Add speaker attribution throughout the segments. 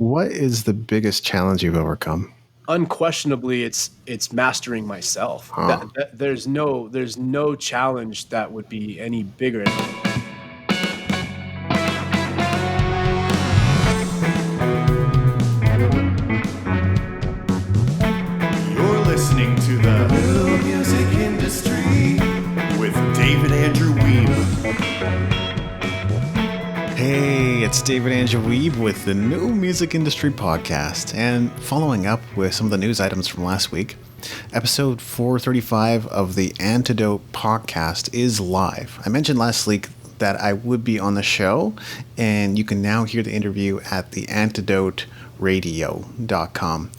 Speaker 1: What is the biggest challenge you've overcome?
Speaker 2: Unquestionably, it's mastering myself.
Speaker 1: Huh.
Speaker 2: There's no challenge that would be any bigger.
Speaker 3: You're listening to the New Music Industry with David Andrew Weeb.
Speaker 1: Hey, it's David Andrew Weeb with the New Music Industry Podcast, and following up with some of the news items from last week. Episode 435 of the Antidote podcast is live. I mentioned last week that I would be on the show, and you can now hear the interview at the antidoteradio.com.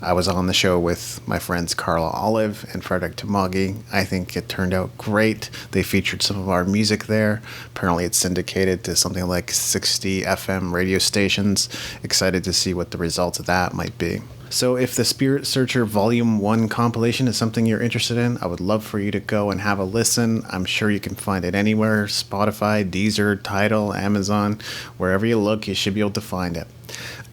Speaker 1: I was on the show with my friends Carla Olive and Frederick Tamagi. I think it turned out great. They featured some of our music there. Apparently it's syndicated to something like 60 FM radio stations. Excited to see what the results of that might be. So if the Spirit Searcher Volume 1 compilation is something you're interested in, I would love for you to go and have a listen. I'm sure you can find it anywhere. Spotify, Deezer, Tidal, Amazon. Wherever you look, you should be able to find it.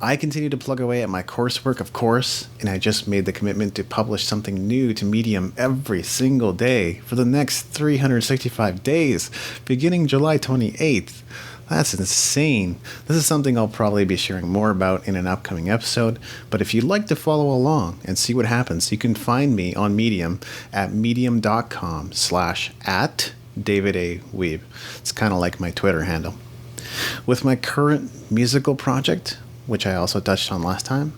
Speaker 1: I continue to plug away at my coursework, of course, and I just made the commitment to publish something new to Medium every single day for the next 365 days, beginning July 28th. That's insane. This is something I'll probably be sharing more about in an upcoming episode, but if you'd like to follow along and see what happens, you can find me on Medium at medium.com/@DavidAWeeb. It's kind of like my Twitter handle. With my current musical project, which I also touched on last time,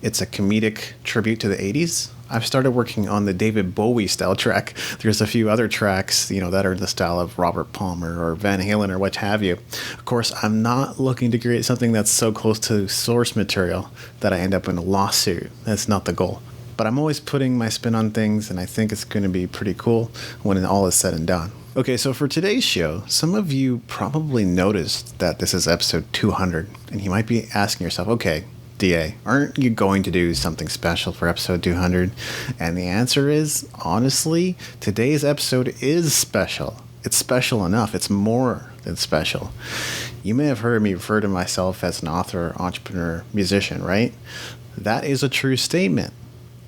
Speaker 1: it's a comedic tribute to the 80s. I've started working on the David Bowie style track. There's a few other tracks, that are in the style of Robert Palmer or Van Halen or what have you. Of course, I'm not looking to create something that's so close to source material that I end up in a lawsuit. That's not the goal. But I'm always putting my spin on things, and I think it's going to be pretty cool when all is said and done. Okay, so for today's show, some of you probably noticed that this is episode 200, and you might be asking yourself, okay, DA, aren't you going to do something special for episode 200? And the answer is, honestly, today's episode is special. It's special enough. It's more than special. You may have heard me refer to myself as an author, entrepreneur, musician, right? That is a true statement.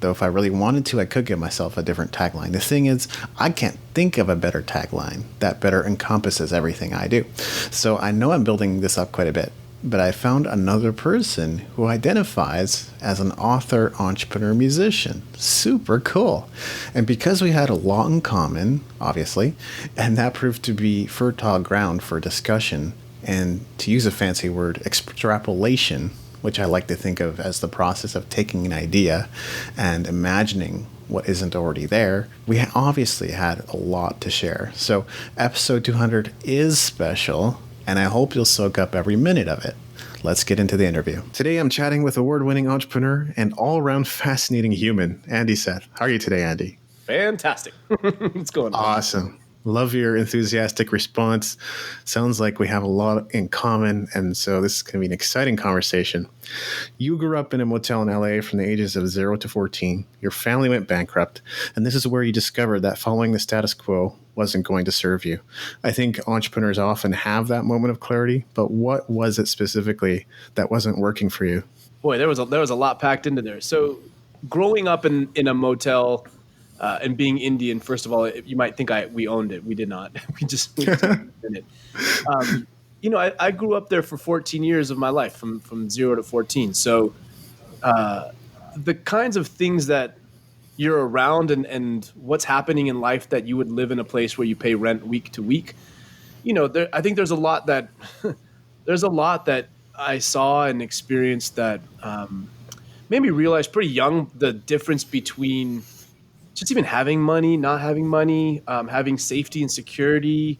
Speaker 1: Though if I really wanted to, I could give myself a different tagline. The thing is, I can't think of a better tagline that better encompasses everything I do. So I know I'm building this up quite a bit, but I found another person who identifies as an author, entrepreneur, musician. Super cool. And because we had a lot in common, obviously, and that proved to be fertile ground for discussion, and to use a fancy word, extrapolation, which I like to think of as the process of taking an idea and imagining what isn't already there, we obviously had a lot to share. So episode 200 is special, and I hope you'll soak up every minute of it. Let's get into the interview. Today I'm chatting with award-winning entrepreneur and all-around fascinating human, Andy Seth. How are you today, Andy?
Speaker 2: Fantastic. What's going on?
Speaker 1: Awesome. Love your enthusiastic response. Sounds like we have a lot in common, and so this is going to be an exciting conversation. You grew up in a motel in LA from the ages of 0 to 14. Your family went bankrupt, and this is where you discovered that following the status quo wasn't going to serve you. I think entrepreneurs often have that moment of clarity, but what was it specifically that wasn't working for you?
Speaker 2: Boy, there was a lot packed into there. So growing up in a motel and being Indian, first of all, you might think we owned it. We did not. we just in it. I grew up there for 14 years of my life, from 0 to 14. So the kinds of things that you're around and what's happening in life that you would live in a place where you pay rent week to week. I think there's a lot that I saw and experienced that made me realize pretty young the difference between just even having money, not having money, having safety and security.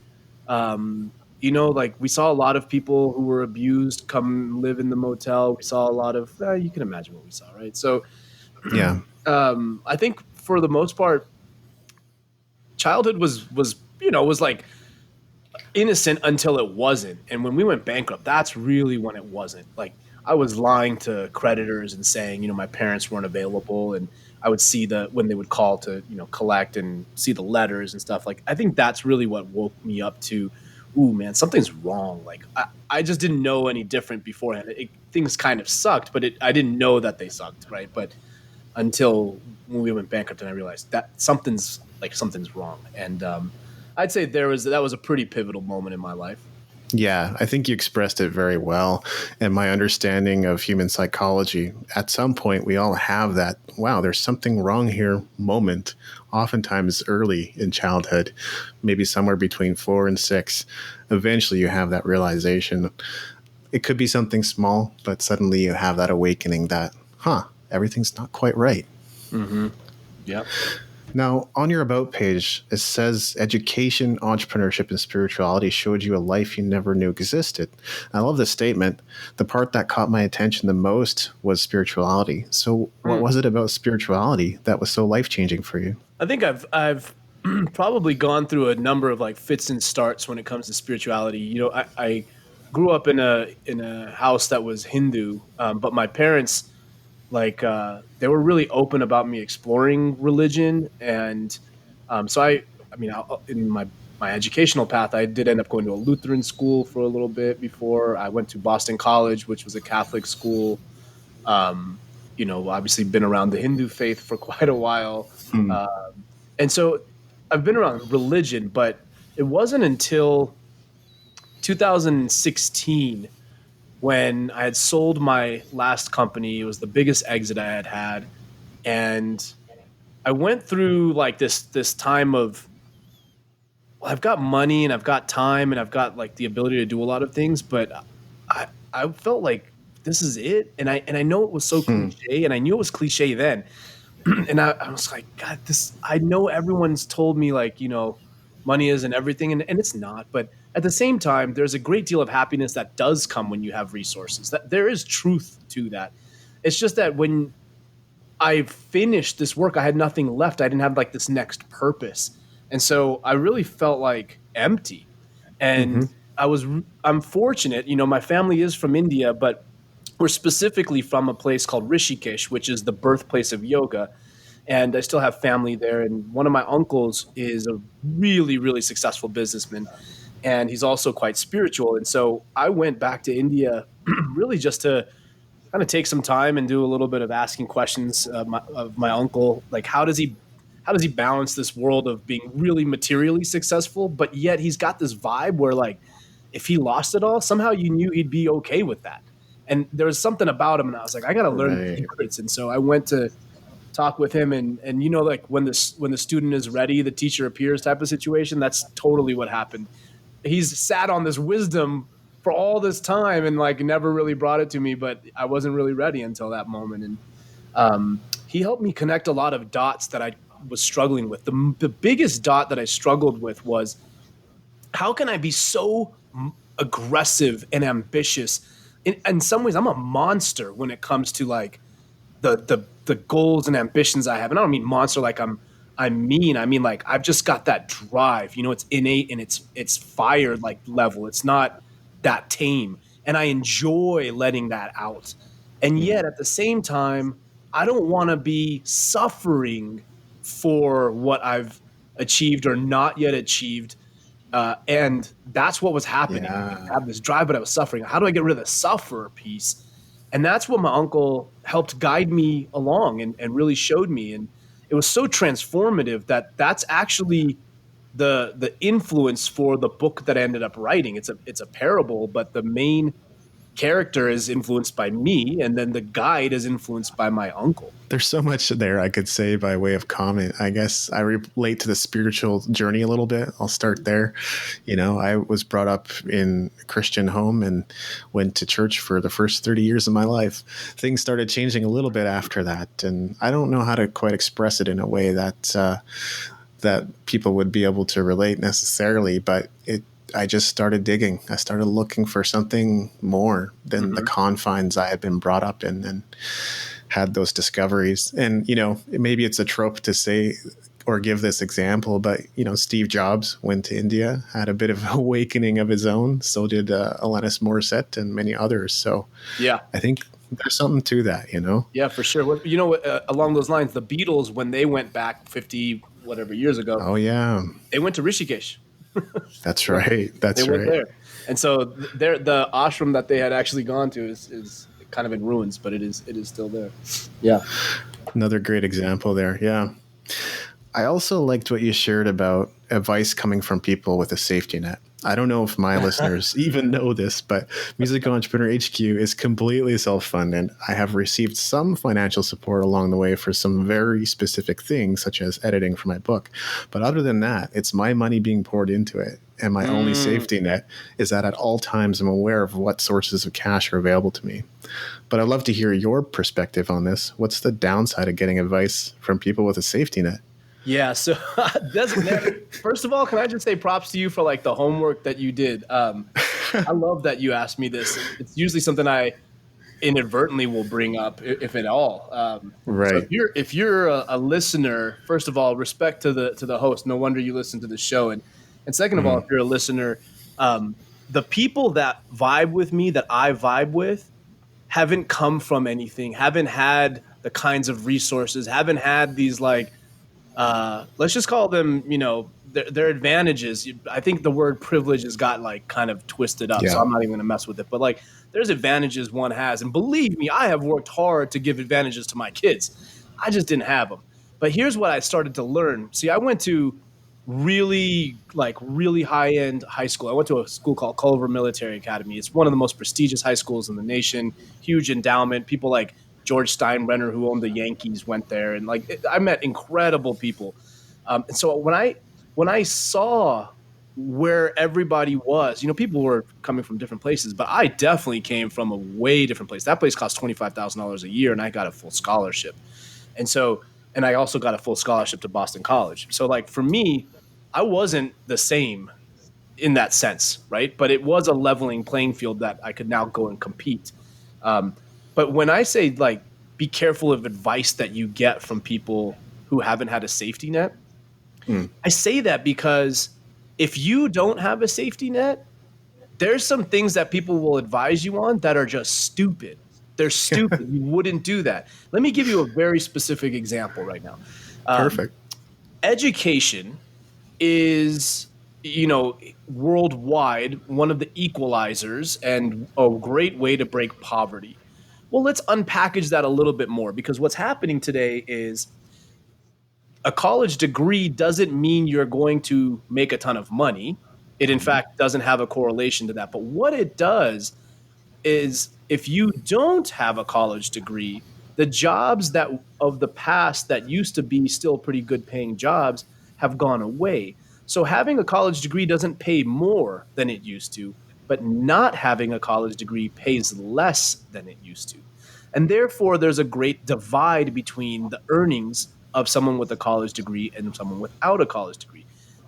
Speaker 2: We saw a lot of people who were abused come live in the motel. We saw a lot of, you can imagine what we saw, right? So
Speaker 1: Yeah.
Speaker 2: I think for the most part, childhood was like innocent until it wasn't. And when we went bankrupt, that's really when it wasn't. Like I was lying to creditors and saying, my parents weren't available, and I would see when they would call to, collect and see the letters and stuff. Like, I think that's really what woke me up to ooh, man, something's wrong. Like I just didn't know any different beforehand. Things kind of sucked, but I didn't know that they sucked, right? But until when we went bankrupt, and I realized that something's wrong. And I'd say that was a pretty pivotal moment in my life.
Speaker 1: Yeah, I think you expressed it very well. And my understanding of human psychology, at some point, we all have that, wow, there's something wrong here moment, oftentimes early in childhood, maybe somewhere between 4 and 6. Eventually, you have that realization. It could be something small, but suddenly you have that awakening that, everything's not quite right.
Speaker 2: Mm-hmm. Yep.
Speaker 1: Now, on your About page, it says education, entrepreneurship, and spirituality showed you a life you never knew existed. I love this statement. The part that caught my attention the most was spirituality. So what was it about spirituality that was so life-changing for you?
Speaker 2: I think I've probably gone through a number of like fits and starts when it comes to spirituality. You know, I grew up in a house that was Hindu, but my parents, they were really open about me exploring religion. And so in my educational path, I did end up going to a Lutheran school for a little bit before I went to Boston College, which was a Catholic school. Obviously been around the Hindu faith for quite a while. And so I've been around religion, but it wasn't until 2016 when I had sold my last company. It was the biggest exit I had had. And I went through like this time of, well, I've got money and I've got time and I've got like the ability to do a lot of things, but I felt like this is it. And I know it was so cliche, and I knew it was cliche then. And I was like, God, I know everyone's told me like, money isn't everything, and it's not. But at the same time, there's a great deal of happiness that does come when you have resources. That there is truth to that. It's just that when I finished this work, I had nothing left. I didn't have like this next purpose. And so I really felt like empty. And I'm fortunate, my family is from India, but we're specifically from a place called Rishikesh, which is the birthplace of yoga. And I still have family there. And one of my uncles is a really, really successful businessman. And he's also quite spiritual. And so I went back to India really just to kind of take some time and do a little bit of asking questions of my uncle. Like, how does he balance this world of being really materially successful, but yet he's got this vibe where like, if he lost it all, somehow you knew he'd be okay with that. And there was something about him, and I was like, I got to learn the secrets. And so I went to talk with him, and like when the student is ready, the teacher appears type of situation. That's totally what happened. He's sat on this wisdom for all this time and like never really brought it to me, but I wasn't really ready until that moment. And he helped me connect a lot of dots that I was struggling with. The biggest dot that I struggled with was, how can I be so aggressive and ambitious? In some ways, I'm a monster when it comes to like the goals and ambitions I have. And I don't mean monster like I'm mean. I mean like I've just got that drive. It's innate and it's fire like level. It's not that tame, and I enjoy letting that out. And yet at the same time, I don't want to be suffering for what I've achieved or not yet achieved. And that's what was happening. I have this drive, but I was suffering. How do I get rid of the sufferer piece? And that's what my uncle helped guide me along and really showed me. And it was so transformative that's actually the influence for the book that I ended up writing. It's a parable, but the main character is influenced by me, and then the guide is influenced by my uncle.
Speaker 1: There's so much there I could say by way of comment. I guess I relate to the spiritual journey a little bit. I'll start there. I was brought up in a Christian home and went to church for the first 30 years of my life. Things started changing a little bit after that, and I don't know how to quite express it in a way that people would be able to relate necessarily, but I just started digging. I started looking for something more than the confines I had been brought up in, and had those discoveries. And, maybe it's a trope to say or give this example, but, Steve Jobs went to India, had a bit of awakening of his own. So did Alanis Morissette and many others. So yeah, I think there's something to that,
Speaker 2: Yeah, for sure. Along those lines, the Beatles, when they went back 50 whatever years ago.
Speaker 1: Oh, yeah.
Speaker 2: They went to Rishikesh.
Speaker 1: That's right. That's
Speaker 2: They went
Speaker 1: right.
Speaker 2: there. And so the ashram that they had actually gone to is kind of in ruins, but it is still there. Yeah.
Speaker 1: Another great example there. Yeah. I also liked what you shared about advice coming from people with a safety net. I don't know if my listeners even know this, but Music Entrepreneur HQ is completely self-funded. I have received some financial support along the way for some very specific things, such as editing for my book. But other than that, it's my money being poured into it. And my only safety net is that at all times I'm aware of what sources of cash are available to me. But I'd love to hear your perspective on this. What's the downside of getting advice from people with a safety net?
Speaker 2: Yeah. So first of all, can I just say props to you for like the homework that you did? I love that you asked me this. It's usually something I inadvertently will bring up, if at all.
Speaker 1: Right.
Speaker 2: So if you're a listener, first of all, respect to the host. No wonder you listen to the show. And second of all, if you're a listener, the people that vibe with me, that I vibe with, haven't come from anything, haven't had the kinds of resources, haven't had these like, let's just call them, their advantages. I think the word privilege has got like kind of twisted up, so I'm not even going to mess with it. But like, there's advantages one has, and believe me, I have worked hard to give advantages to my kids. I just didn't have them. But here's what I started to learn. See, I went to really high end high school. I went to a school called Culver Military Academy. It's one of the most prestigious high schools in the nation. Huge endowment. People like George Steinbrenner, who owned the Yankees, went there, and I met incredible people. And so when I saw where everybody was, people were coming from different places, but I definitely came from a way different place. That place cost $25,000 a year, and I got a full scholarship. And I also got a full scholarship to Boston College. So like for me, I wasn't the same in that sense, right? But it was a leveling playing field that I could now go and compete. But when I say like, be careful of advice that you get from people who haven't had a safety net, I say that because if you don't have a safety net, there's some things that people will advise you on that are just stupid. They're stupid. You wouldn't do that. Let me give you a very specific example right now.
Speaker 1: Perfect.
Speaker 2: Education is, worldwide, one of the equalizers and a great way to break poverty. Well, let's unpackage that a little bit more, because what's happening today is a college degree doesn't mean you're going to make a ton of money. It, in fact, doesn't have a correlation to that. But what it does is if you don't have a college degree, the jobs that of the past that used to be still pretty good paying jobs have gone away. So having a college degree doesn't pay more than it used to, but not having a college degree pays less than it used to. And therefore, there's a great divide between the earnings of someone with a college degree and someone without a college degree.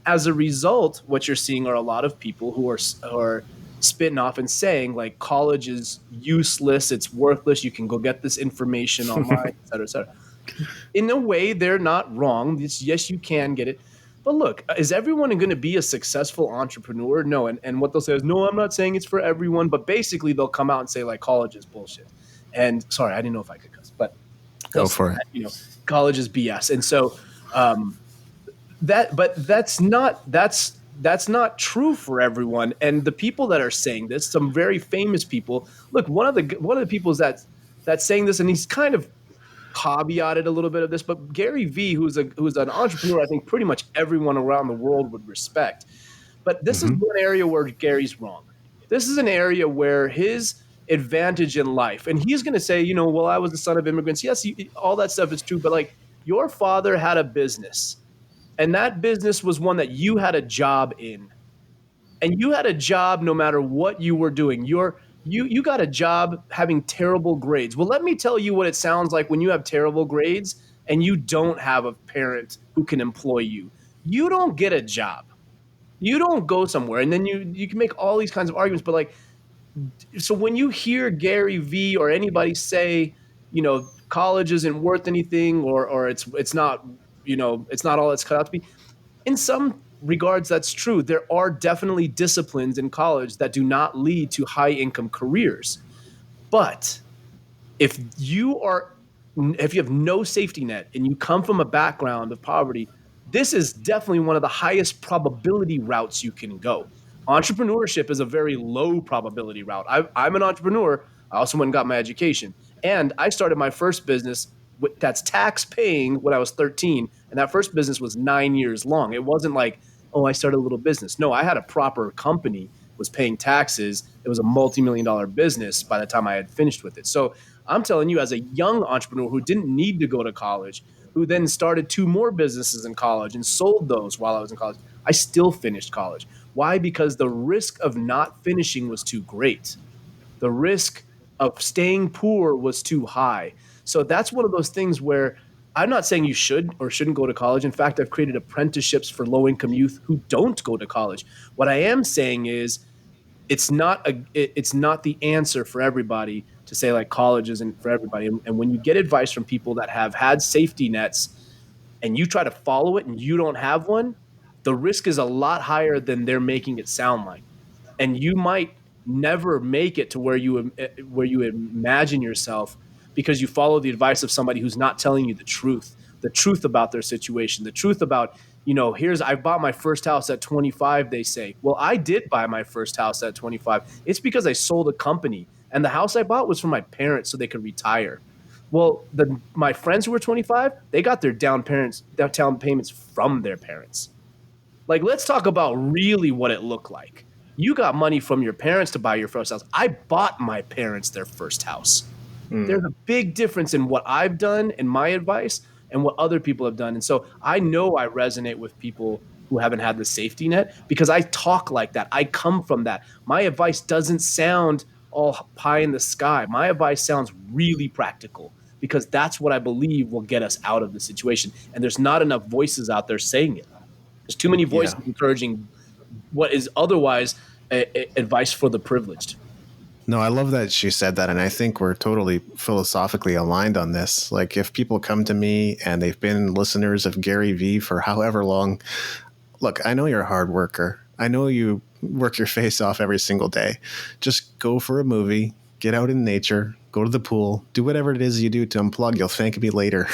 Speaker 2: As a result, what you're seeing are a lot of people who are spitting off and saying like college is useless, it's worthless, you can go get this information online, et cetera, et cetera. In a way, they're not wrong. Yes, you can get it. But look, is everyone going to be a successful entrepreneur? No. And what they'll say is, no, I'm not saying it's for everyone. But basically, they'll come out and say, like, college is bullshit. And sorry, I didn't know if I could cuss, but
Speaker 1: Go for it.
Speaker 2: College is BS. And so that's not true for everyone. And the people that are saying this, some very famous people. Look, one of the people that's saying this, and he's kind of caveated a little bit of this, but Gary Vee, who's an entrepreneur, I think pretty much everyone around the world would respect. But this is one area where Gary's wrong. This is an area where his advantage in life, and he's going to say, well, I was the son of immigrants. Yes, all that stuff is true, but like your father had a business, and that business was one that you had a job in, and you had a job no matter what you were doing. You got a job having terrible grades. Well, let me tell you what it sounds like when you have terrible grades and you don't have a parent who can employ you. You don't get a job. You don't go somewhere. And then you can make all these kinds of arguments. But so when you hear Gary Vee or anybody say, college isn't worth anything or it's not, it's not all it's cut out to be, in some regards, that's true. There are definitely disciplines in college that do not lead to high income careers. But if you have no safety net and you come from a background of poverty, this is definitely one of the highest probability routes you can go. Entrepreneurship is a very low probability route. I'm an entrepreneur. I also went and got my education. And I started my first business that's tax paying when I was 13. And that first business was 9 years long. It wasn't like, oh, I started a little business. No, I had a proper company, was paying taxes. It was a multi-million-dollar business by the time I had finished with it. So I'm telling you, as a young entrepreneur who didn't need to go to college, who then started 2 more businesses in college and sold those while I was in college, I still finished college. Why? Because the risk of not finishing was too great. The risk of staying poor was too high. So that's one of those things where I'm not saying you should or shouldn't go to college. In fact, I've created apprenticeships for low-income youth who don't go to college. What I am saying is it's not the answer for everybody to say like college isn't for everybody. And when you get advice from people that have had safety nets and you try to follow it and you don't have one, the risk is a lot higher than they're making it sound like. And you might never make it to where you imagine yourself because you follow the advice of somebody who's not telling you the truth about their situation, the truth about, I bought my first house at 25, they say. Well, I did buy my first house at 25. It's because I sold a company, and the house I bought was for my parents so they could retire. Well, my friends who were 25, they got their down payments from their parents. Like, let's talk about really what it looked like. You got money from your parents to buy your first house. I bought my parents their first house. There's a big difference in what I've done and my advice and what other people have done. And so I know I resonate with people who haven't had the safety net because I talk like that. I come from that. My advice doesn't sound all pie in the sky. My advice sounds really practical because that's what I believe will get us out of the situation. And there's not enough voices out there saying it. There's too many voices encouraging what is otherwise advice for the privileged.
Speaker 1: No, I love that she said that. And I think we're totally philosophically aligned on this. Like if people come to me and they've been listeners of Gary Vee for however long, look, I know you're a hard worker. I know you work your face off every single day. Just go for a movie, get out in nature, go to the pool, do whatever it is you do to unplug. You'll thank me later.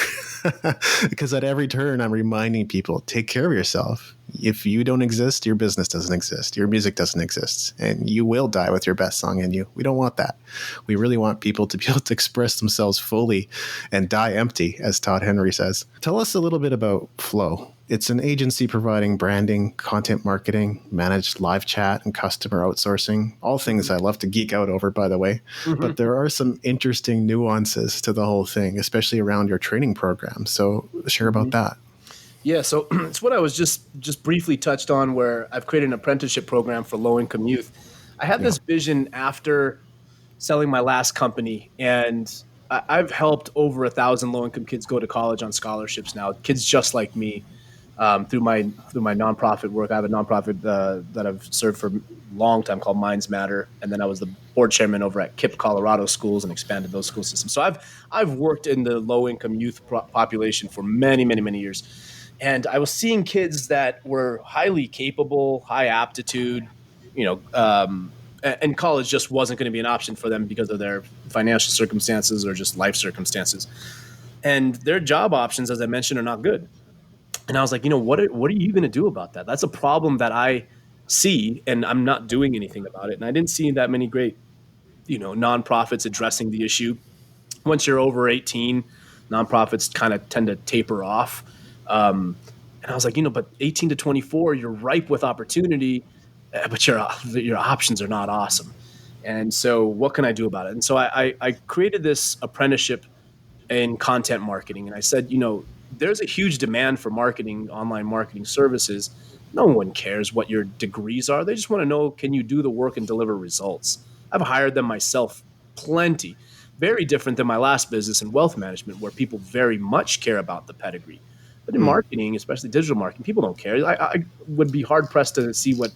Speaker 1: Because at every turn, I'm reminding people, take care of yourself. If you don't exist, your business doesn't exist. Your music doesn't exist. And you will die with your best song in you. We don't want that. We really want people to be able to express themselves fully and die empty, as Todd Henry says. Tell us a little bit about Flow. It's an agency providing branding, content marketing, managed live chat, and customer outsourcing. All things I love to geek out over, by the way. Mm-hmm. But there are some interesting nuances to the whole thing, especially around your training program. So share about that.
Speaker 2: Yeah, so it's what I was just briefly touched on, where I've created an apprenticeship program for low-income youth. I had this vision after selling my last company, and I've helped over 1,000 low-income kids go to college on scholarships now, kids just like me. Through my nonprofit work. I have a nonprofit that I've served for a long time called Minds Matter, and then I was the board chairman over at KIPP Colorado Schools and expanded those school systems. So I've worked in the low-income youth population for many, many, many years, and I was seeing kids that were highly capable, high aptitude, and college just wasn't going to be an option for them because of their financial circumstances or just life circumstances, and their job options, as I mentioned, are not good. And I was like, what are you going to do about that? That's a problem that I see, and I'm not doing anything about it. And I didn't see that many great, nonprofits addressing the issue. Once you're over 18, nonprofits kind of tend to taper off. And I was like, but 18 to 24, you're ripe with opportunity, but your options are not awesome. And so what can I do about it? And so I created this apprenticeship in content marketing. And I said, there's a huge demand for marketing, online marketing services. No one cares what your degrees are. They just want to know, can you do the work and deliver results? I've hired them myself plenty. Very different than my last business in wealth management, where people very much care about the pedigree. But in marketing, especially digital marketing, people don't care. I would be hard pressed to see what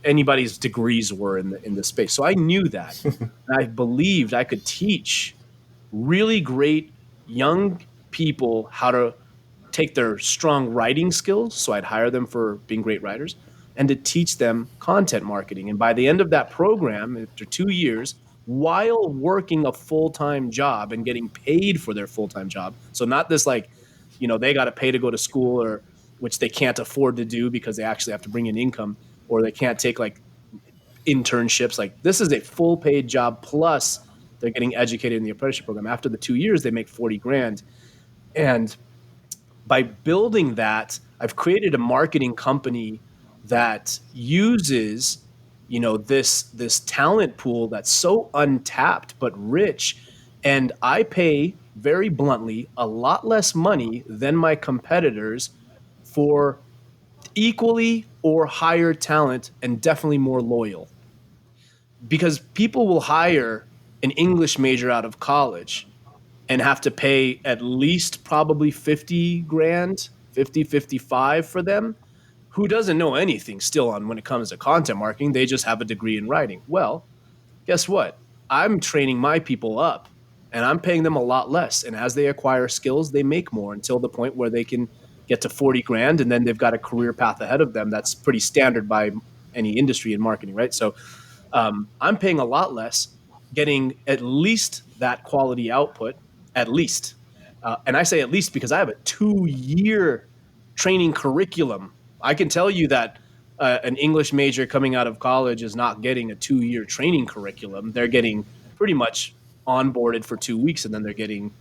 Speaker 2: anybody's degrees were in the space. So I knew that. And I believed I could teach really great young people how to take their strong writing skills. So I'd hire them for being great writers and to teach them content marketing. And by the end of that program, after 2 years, while working a full-time job and getting paid for their full-time job. So not this they got to pay to go to school or, which they can't afford to do because they actually have to bring in income, or they can't take like internships. Like this is a full paid job, plus they're getting educated in the apprenticeship program. After the 2 years, they make 40 grand. And by building that, I've created a marketing company that uses, this talent pool that's so untapped but rich. And I pay, very bluntly, a lot less money than my competitors for equally or higher talent, and definitely more loyal. Because people will hire an English major out of college and have to pay at least probably 50 grand, 50, 55 for them, who doesn't know anything still on when it comes to content marketing. They just have a degree in writing. Well, guess what? I'm training my people up and I'm paying them a lot less. And as they acquire skills, they make more until the point where they can get to 40 grand. And then they've got a career path ahead of them. That's pretty standard by any industry in marketing, right? So I'm paying a lot less, getting at least that quality output, at least. And I say at least because I have a 2-year training curriculum. I can tell you that an English major coming out of college is not getting a 2-year training curriculum. They're getting pretty much onboarded for 2 weeks, and then they're getting,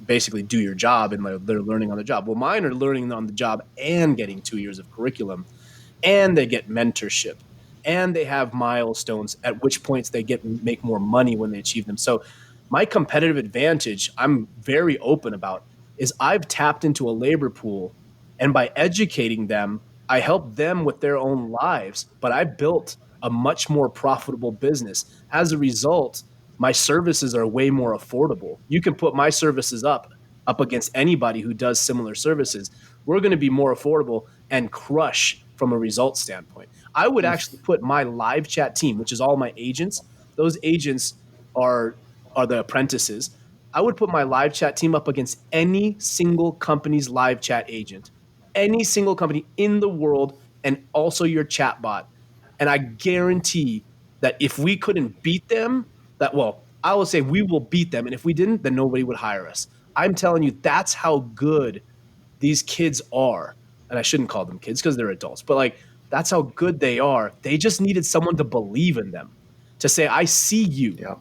Speaker 2: basically do your job, and they're learning on the job. Well, mine are learning on the job and getting 2 years of curriculum, and they get mentorship, and they have milestones at which points they make more money when they achieve them. So my competitive advantage, I'm very open about, is I've tapped into a labor pool, and by educating them, I help them with their own lives, but I built a much more profitable business. As a result, my services are way more affordable. You can put my services up against anybody who does similar services. We're going to be more affordable and crush from a result standpoint. I would actually put my live chat team, which is all my agents. Those agents are the apprentices. I would put my live chat team up against any single company's live chat agent, any single company in the world, and also your chat bot. And I guarantee that if we couldn't beat them, I will say we will beat them. And if we didn't, then nobody would hire us. I'm telling you, that's how good these kids are. And I shouldn't call them kids because they're adults, but that's how good they are. They just needed someone to believe in them, to say, I see you.
Speaker 1: Yeah.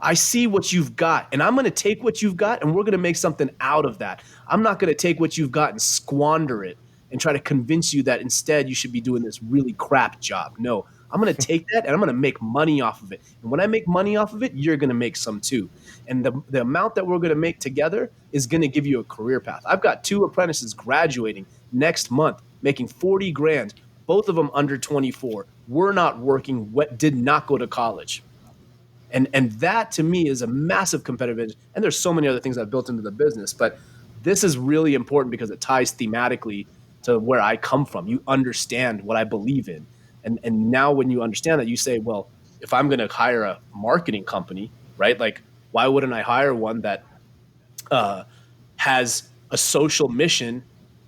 Speaker 2: I see what you've got, and I'm going to take what you've got, and we're going to make something out of that. I'm not going to take what you've got and squander it and try to convince you that instead you should be doing this really crap job. No, I'm going to take that, and I'm going to make money off of it. And when I make money off of it, you're going to make some too. And the amount that we're going to make together is going to give you a career path. I've got 2 apprentices graduating next month, making 40 grand, both of them under 24. We're not working, did not go to college. And that to me is a massive competitive edge. And there's so many other things I've built into the business, but this is really important because it ties thematically to where I come from. You understand what I believe in. And now when you understand that, you say, well, if I'm going to hire a marketing company, right? Why wouldn't I hire one that has a social mission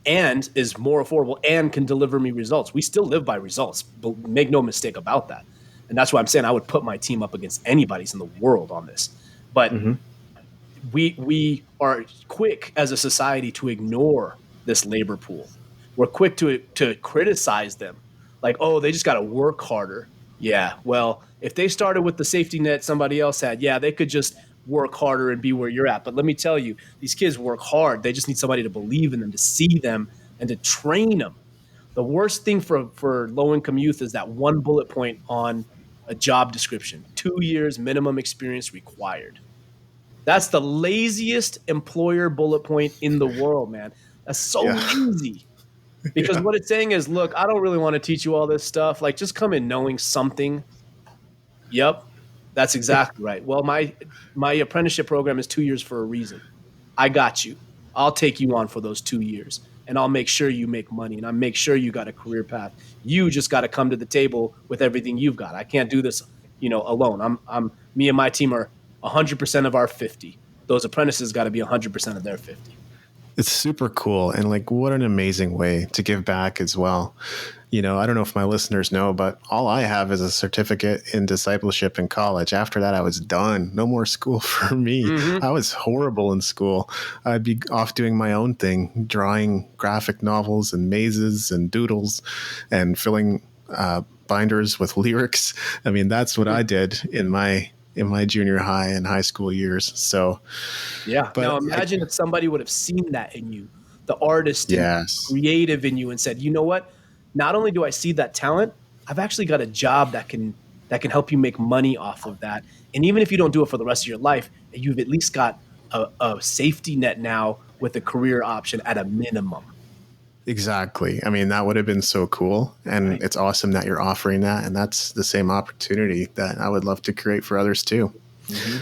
Speaker 2: and is more affordable and can deliver me results? We still live by results, but make no mistake about that. And that's why I'm saying I would put my team up against anybody's in the world on this. But we are quick as a society to ignore this labor pool. We're quick to criticize them. They just got to work harder. Yeah, well, if they started with the safety net somebody else had, they could just work harder and be where you're at. But let me tell you, these kids work hard. They just need somebody to believe in them, to see them, and to train them. The worst thing for low-income youth is that one bullet point on a job description: 2 years minimum experience required. That's the laziest employer bullet point in the world, man. That's so lazy. Because what it's saying is, look, I don't really want to teach you all this stuff. Just come in knowing something. Yep, that's exactly right. Well, my apprenticeship program is 2 years for a reason. I got you. I'll take you on for those 2 years, and I'll make sure you make money, and I'll make sure you got a career path. You just got to come to the table with everything you've got. I can't do this, alone. Me and my team are 100% of our 50. Those apprentices got to be 100% of their 50.
Speaker 1: It's super cool. And like, what an amazing way to give back as well. You know, I don't know if my listeners know, but all I have is a certificate in discipleship in college. After that, I was done. No more school for me.
Speaker 2: Mm-hmm.
Speaker 1: I was horrible in school. I'd be off doing my own thing, drawing graphic novels and mazes and doodles and filling binders with lyrics. I mean, that's what I did in my junior high and high school years. So,
Speaker 2: Yeah.
Speaker 1: but
Speaker 2: Now imagine if somebody would have seen that in you, the artist, and
Speaker 1: yes,
Speaker 2: creative in you, and said, you know what? Not only do I see that talent, I've actually got a job that can help you make money off of that. And even if you don't do it for the rest of your life, you've at least got a safety net now with a career option at a minimum.
Speaker 1: exactly. I mean, that would have been so cool. And
Speaker 2: Right.
Speaker 1: it's awesome that you're offering that. And that's the same opportunity that I would love to create for others too.
Speaker 2: Mm-hmm.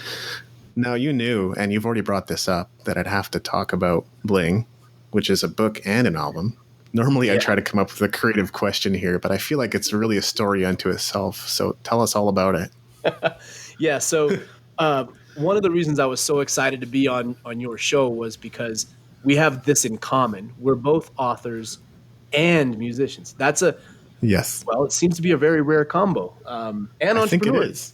Speaker 1: Now, you knew, and you've already brought this up, that I'd have to talk about Bling, which is a book and an album. Normally, I
Speaker 2: Yeah.
Speaker 1: try to come up with a creative question here, but I feel like it's really a story unto itself. So tell us all about it.
Speaker 2: Yeah. So one of the reasons I was so excited to be on your show was because we have this in common. We're both authors and musicians.
Speaker 1: Yes,
Speaker 2: It seems to be a very rare combo. And
Speaker 1: I think it
Speaker 2: entrepreneurs,
Speaker 1: is.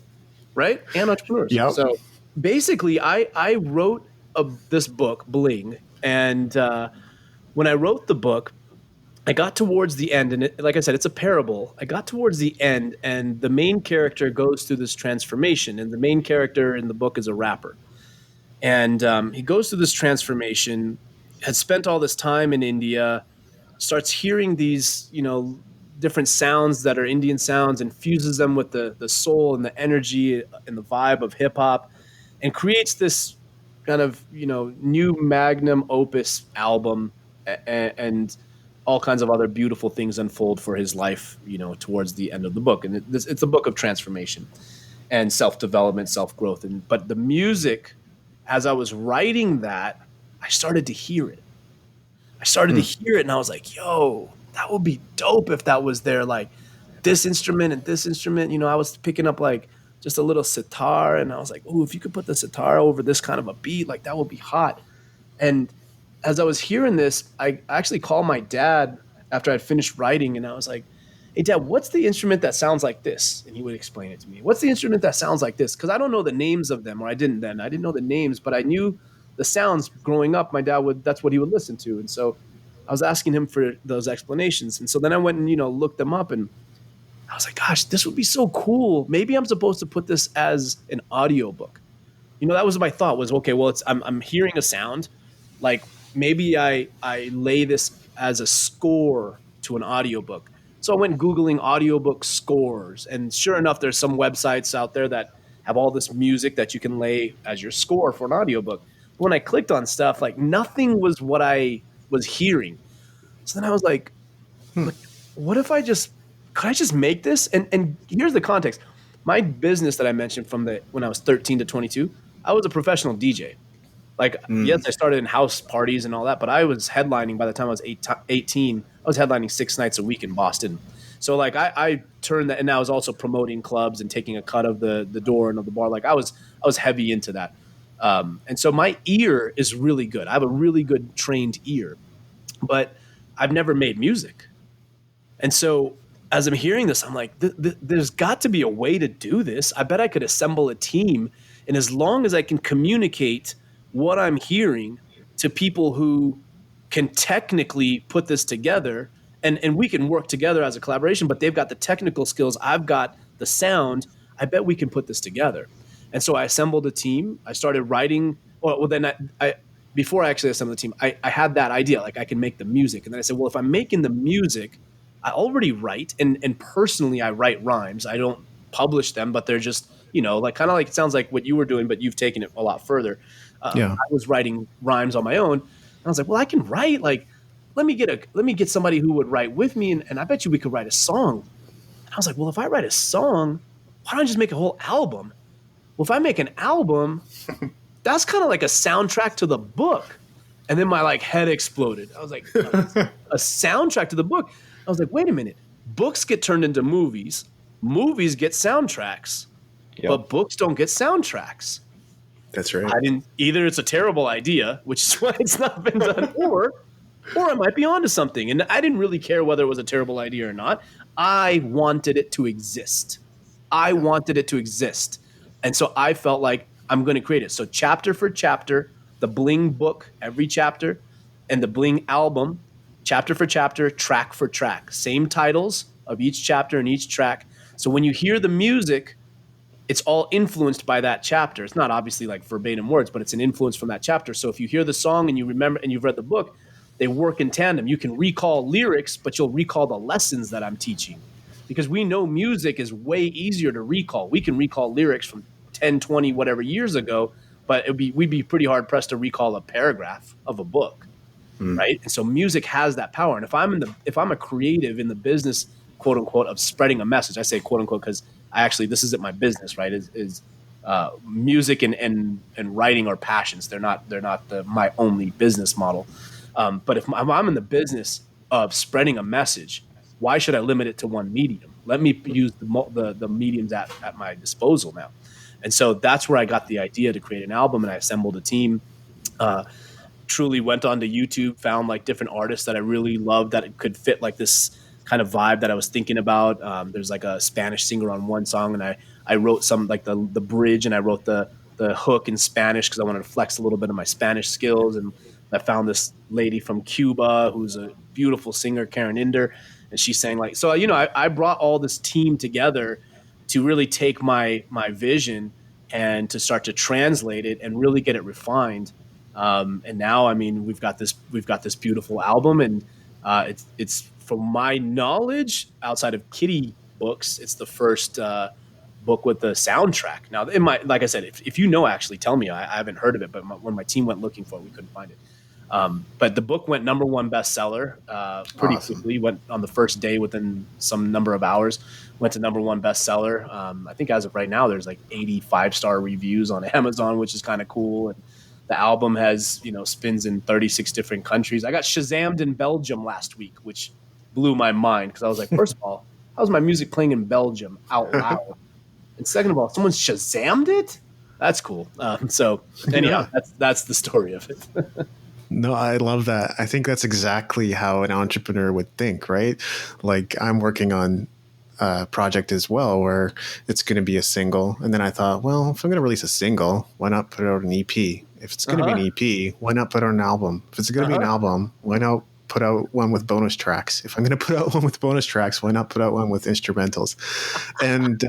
Speaker 2: right? And entrepreneurs.
Speaker 1: Yep.
Speaker 2: So basically, I wrote this book, Bling, and when I wrote the book, I got towards the end, and like I said, it's a parable. I got towards the end, and the main character goes through this transformation, and the main character in the book is a rapper. And he goes through this transformation, had spent all this time in India, starts hearing these, different sounds that are Indian sounds, and fuses them with the soul and the energy and the vibe of hip hop, and creates this kind of, new magnum opus album, and all kinds of other beautiful things unfold for his life, towards the end of the book. And it's a book of transformation and self-development, self-growth. But the music, as I was writing that, I started to hear it. And I was like, yo, that would be dope if that was there. Like this instrument and this instrument, I was picking up like just a little sitar, and I was like, ooh, if you could put the sitar over this kind of a beat, like that would be hot. And as I was hearing this, I actually called my dad after I'd finished writing, and I was like, hey, Dad, what's the instrument that sounds like this? And he would explain it to me. What's the instrument that sounds like this? Because I don't know the names of them, or I didn't then. I didn't know the names, but I knew the sounds growing up. My dad that's what he would listen to. And so I was asking him for those explanations. And so then I went and, looked them up, and I was like, gosh, this would be so cool. Maybe I'm supposed to put this as an audiobook. That was my thought was, okay, well, I'm hearing a sound, like maybe I lay this as a score to an audiobook. So I went Googling audiobook scores, and sure enough, there's some websites out there that have all this music that you can lay as your score for an audiobook. But when I clicked on stuff, like nothing was what I was hearing. So then I was like, what if could I just make this? And here's the context. My business that I mentioned when I was 13 to 22, I was a professional DJ. Like, yes, I started in house parties and all that, but I was headlining by the time I was 18. I was headlining 6 nights a week in Boston. So like I turned that, and I was also promoting clubs and taking a cut of the door and of the bar. Like I was heavy into that. And so my ear is really good. I have a really good trained ear, but I've never made music. And so as I'm hearing this, I'm like, there's got to be a way to do this. I bet I could assemble a team. And as long as I can communicate what I'm hearing to people who can technically put this together, and we can work together as a collaboration, but they've got the technical skills, I've got the sound, I bet we can put this together. And so I assembled a team. I started writing. Well, then I before I actually assembled the team, I had that idea, like I can make the music. And then I said, well, if I'm making the music, I already write, and personally I write rhymes. I don't publish them, but they're just, like kind of like, it sounds like what you were doing, but you've taken it a lot further. I was writing rhymes on my own. And I was like, well, I can write, like, let me get somebody who would write with me. And I bet you we could write a song. And I was like, well, if I write a song, why don't I just make a whole album? Well, if I make an album, that's kind of like a soundtrack to the book. And then my head exploded. I was like, a soundtrack to the book. I was like, wait a minute. Books get turned into movies. Movies get soundtracks, but books don't get soundtracks.
Speaker 1: That's right.
Speaker 2: I didn't either. It's a terrible idea, which is why it's not been done, or I might be onto something. And I didn't really care whether it was a terrible idea or not. I wanted it to exist. And so I felt like I'm going to create it. So chapter for chapter, the Bling book, every chapter, and the Bling album, chapter for chapter, track for track, same titles of each chapter and each track. So when you hear the music, it's all influenced by that chapter. It's not obviously like verbatim words, but it's an influence from that chapter. So if you hear the song and you remember and you've read the book, they work in tandem. You can recall lyrics, but you'll recall the lessons that I'm teaching, because we know music is way easier to recall. We can recall lyrics from 10, 20, whatever years ago, but we'd be pretty hard pressed to recall a paragraph of a book. Right. And so music has that power. And if I'm a creative in the business, quote unquote, of spreading a message, I say quote unquote, because this isn't my business, right? Is music and writing are passions. They're not my only business model. But if I'm in the business of spreading a message, why should I limit it to one medium? Let me use the mediums at my disposal now. And so that's where I got the idea to create an album, and I assembled a team. Truly went onto YouTube, found like different artists that I really loved that it could fit like this kind of vibe that I was thinking about. There's like a Spanish singer on one song, and I wrote some like the bridge, and I wrote the hook in Spanish because I wanted to flex a little bit of my Spanish skills. And I found this lady from Cuba who's a beautiful singer, Karen Inder, and she sang like, so, I brought all this team together to really take my vision and to start to translate it and really get it refined. And now, we've got this beautiful album, and it's from my knowledge, outside of Kitty books, it's the first book with the soundtrack. Now, like I said, if actually tell me. I haven't heard of it, but when my team went looking for it, we couldn't find it. But the book went #1 bestseller pretty
Speaker 1: Awesome.
Speaker 2: quickly. Went on the first day within some number of hours. Went to #1 bestseller. I think as of right now, there's like 85-star reviews on Amazon, which is kind of cool. And the album has, spins in 36 different countries. I got Shazammed in Belgium last week, which blew my mind because I was like, first of all, how's my music playing in Belgium out loud? And second of all, someone's Shazammed it? That's cool. So anyhow, that's the story of it.
Speaker 1: No, I love that. I think that's exactly how an entrepreneur would think, right? Like, I'm working on a project as well where it's going to be a single. And then I thought, well, if I'm going to release a single, why not put out an EP? If it's going to be an EP, why not put out an album? If it's going to be an album, why not put out one with bonus tracks? If I'm going to put out one with bonus tracks, why not put out one with instrumentals? And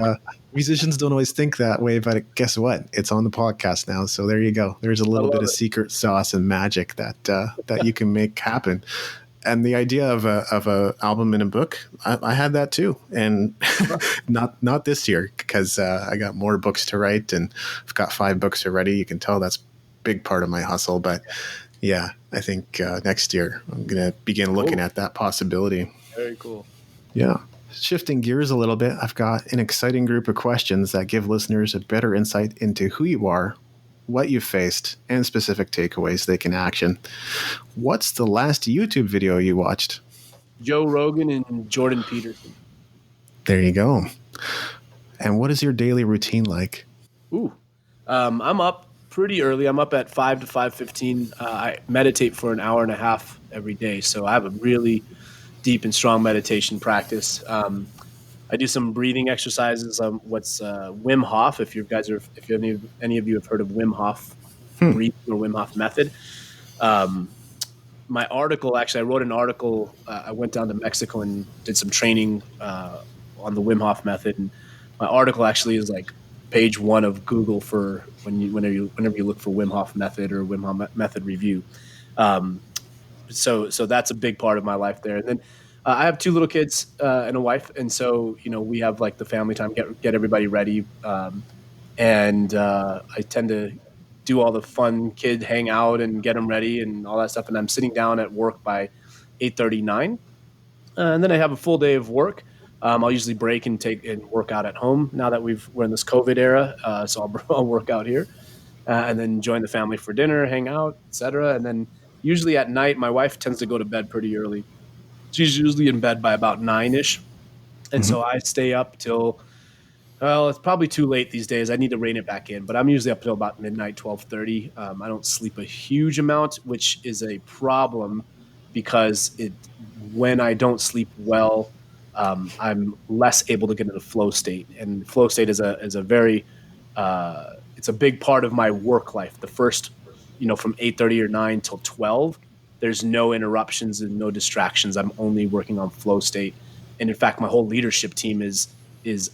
Speaker 1: musicians don't always think that way, but guess what? It's on the podcast now. So there you go. There's a little bit of secret sauce and magic that you can make happen. And the idea of a album and a book, I had that too, and not this year because I got more books to write, and I've got 5 books already. You can tell that's a big part of my hustle. But yeah, I think next year I'm gonna begin looking at that possibility.
Speaker 2: Very cool.
Speaker 1: Yeah. Shifting gears a little bit, I've got an exciting group of questions that give listeners a better insight into who you are, what you've faced, and specific takeaways they can action. What's the last YouTube video you watched?
Speaker 2: Joe Rogan and Jordan Peterson.
Speaker 1: There you go. And what is your daily routine like?
Speaker 2: I'm up pretty early. I'm up at 5 to 5:15. I meditate for an hour and a half every day. So I have a really deep and strong meditation practice. I do some breathing exercises. Wim Hof? If any of you have heard of Wim Hof breathing or Wim Hof method. My article, actually, I wrote an article. I went down to Mexico and did some training on the Wim Hof method. And my article actually is like page 1 of Google for whenever you look for Wim Hof method or Wim Hof method review. So that's a big part of my life there. And then I have 2 little kids and a wife, and so we have like the family time, get everybody ready, and I tend to do all the fun kid hang out and get them ready and all that stuff. And I'm sitting down at work by 8:39, and then I have a full day of work. I'll usually break and work out at home now that we're in this COVID era, so I'll work out here, and then join the family for dinner, hang out, etc. And then usually at night, my wife tends to go to bed pretty early. She's usually in bed by about 9-ish. And so I stay up till Well, it's probably too late these days. I need to rein it back in, but I'm usually up until about midnight, 12:30. I don't sleep a huge amount, which is a problem because when I don't sleep well, I'm less able to get into flow state. And flow state is a very it's a big part of my work life. The first, from 8:30 or 9 till 12, there's no interruptions and no distractions. I'm only working on flow state. And in fact, my whole leadership team is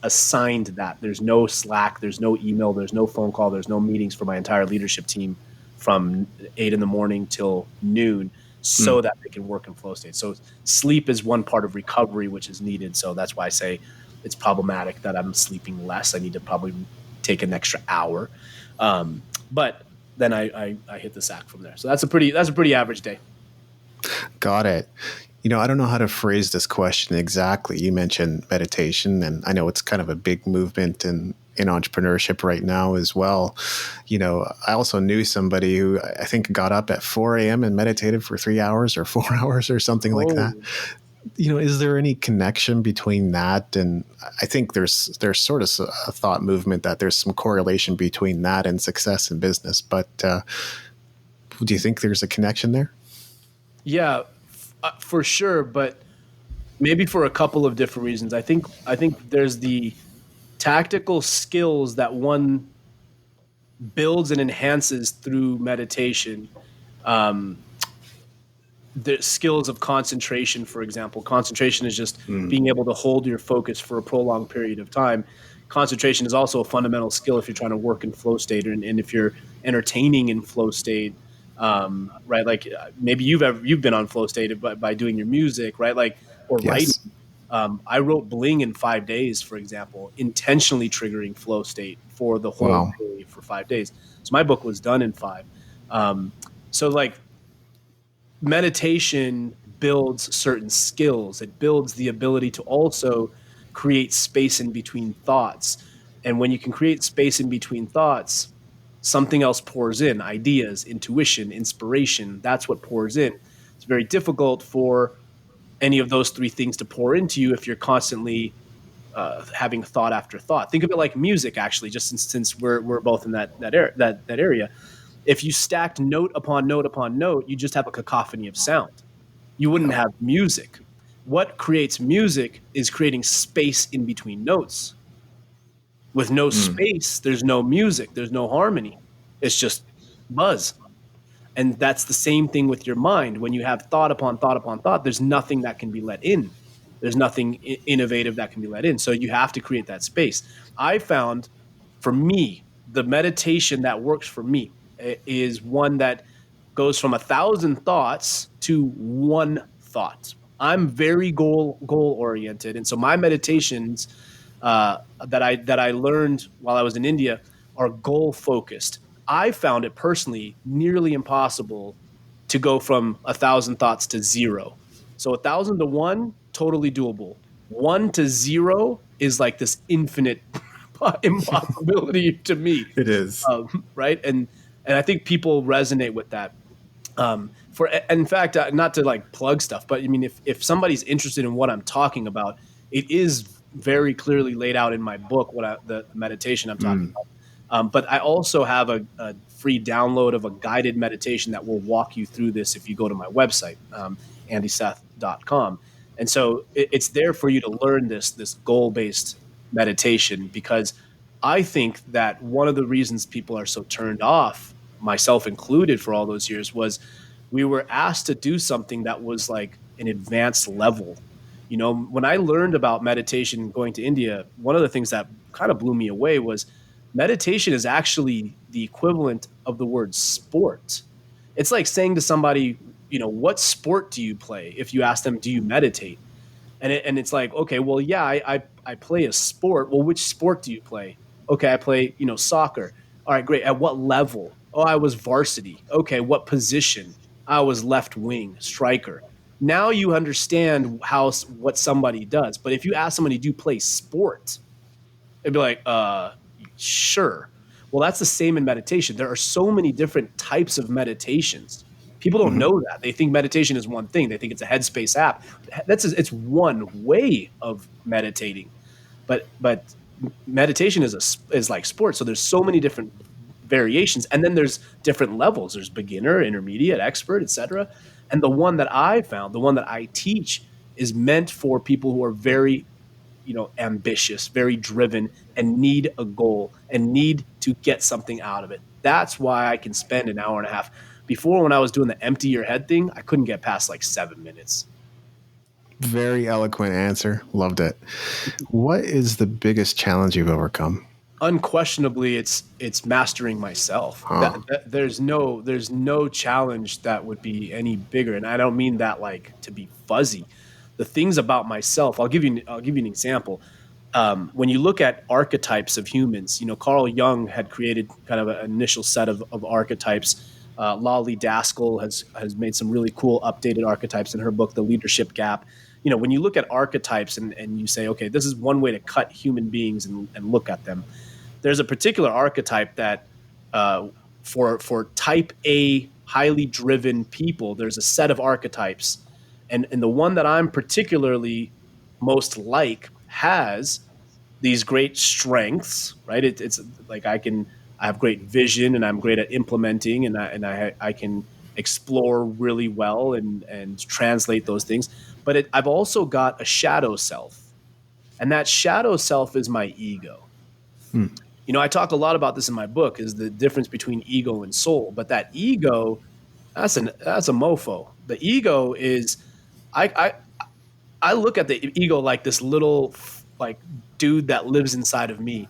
Speaker 2: assigned that. There's no Slack, there's no email, there's no phone call, there's no meetings for my entire leadership team from 8 in the morning till noon so that they can work in flow state. So sleep is one part of recovery which is needed. So that's why I say it's problematic that I'm sleeping less. I need to probably take an extra hour. But then I hit the sack from there. So that's a pretty average day.
Speaker 1: Got it. I don't know how to phrase this question exactly. You mentioned meditation, and I know it's kind of a big movement in entrepreneurship right now as well. I also knew somebody who I think got up at 4 a.m. and meditated for 3 hours or 4 hours or something like that. Is there any connection between that? And I think there's sort of a thought movement that there's some correlation between that and success in business. But do you think there's a connection there?
Speaker 2: Yeah, for sure, but maybe for a couple of different reasons. I think there's the tactical skills that one builds and enhances through meditation. The skills of concentration, for example. Concentration is just being able to hold your focus for a prolonged period of time. Concentration is also a fundamental skill if you're trying to work in flow state, and if you're entertaining in flow state. Right, like maybe you've been on flow state by doing your music, right? Like, or
Speaker 1: Yes.
Speaker 2: writing. I wrote Bling in 5 days, for example, intentionally triggering flow state for the whole day for 5 days. So my book was done in 5. So like meditation builds certain skills. It builds the ability to also create space in between thoughts. And when you can create space in between thoughts, something else pours in, ideas, intuition, inspiration. That's what pours in. It's very difficult for any of those three things to pour into you if you're constantly having thought after thought. Think of it like music, actually, just since we're both in that area. If you stacked note upon note upon note, you just have a cacophony of sound. You wouldn't have music. What creates music is creating space in between notes. With no space, there's no music, there's no harmony. It's just buzz. And that's the same thing with your mind. When you have thought upon thought upon thought, there's nothing that can be let in. There's nothing innovative that can be let in. So you have to create that space. I found, for me, the meditation that works for me is one that goes from 1,000 thoughts to one thought. I'm very goal oriented, and so my meditations that I learned while I was in India are goal focused. I found it personally nearly impossible to go from 1,000 thoughts to 0. So 1,000 to 1, totally doable. 1 to 0 is like this infinite impossibility to me.
Speaker 1: It is.
Speaker 2: Right, and I think people resonate with that. In fact, not to like plug stuff, but I mean, if somebody's interested in what I'm talking about, it is very clearly laid out in my book the meditation I'm talking about. But I also have a free download of a guided meditation that will walk you through this if you go to my website, andyseth.com. And so it's there for you to learn this goal-based meditation, because I think that one of the reasons people are so turned off, myself included for all those years, was we were asked to do something that was like an advanced level. When I learned about meditation going to India, one of the things that kind of blew me away was meditation is actually the equivalent of the word sport. It's like saying to somebody, what sport do you play? If you ask them, do you meditate? And it's like, okay, well, yeah, I play a sport. Well, which sport do you play? Okay, I play, soccer. All right, great. At what level? Oh, I was varsity. Okay, what position? I was left wing, striker. Now you understand what somebody does. But if you ask somebody, do you play sport? They'd be like, sure. Well, that's the same in meditation. There are so many different types of meditations. People don't know that. They think meditation is one thing. They think it's a Headspace app. It's one way of meditating. But meditation is like sports. So there's so many different variations, and then there's different levels. There's beginner, intermediate, expert, etc. And the one that I found, the one that I teach, is meant for people who are very, ambitious, very driven, and need a goal and need to get something out of it. That's why I can spend an hour and a half. Before, when I was doing the empty your head thing, I couldn't get past like 7 minutes.
Speaker 1: Very eloquent answer. Loved it. What is the biggest challenge you've overcome?
Speaker 2: Unquestionably, it's mastering myself. There's no challenge that would be any bigger, and I don't mean that like to be fuzzy. The things about myself, I'll give you an example. When you look at archetypes of humans, Carl Jung had created kind of an initial set of archetypes. Lolly Daskell has made some really cool updated archetypes in her book, The Leadership Gap. When you look at archetypes and you say, okay, this is one way to cut human beings and look at them. There's a particular archetype that for type A, highly driven people, there's a set of archetypes. And the one that I'm particularly most like has these great strengths, right? It's like I have great vision, and I'm great at implementing, and I can explore really well and translate those things. But I've also got a shadow self, and that shadow self is my ego. I talk a lot about this in my book, is the difference between ego and soul. But that ego, that's a mofo. The ego is, I look at the ego like this little like dude that lives inside of me,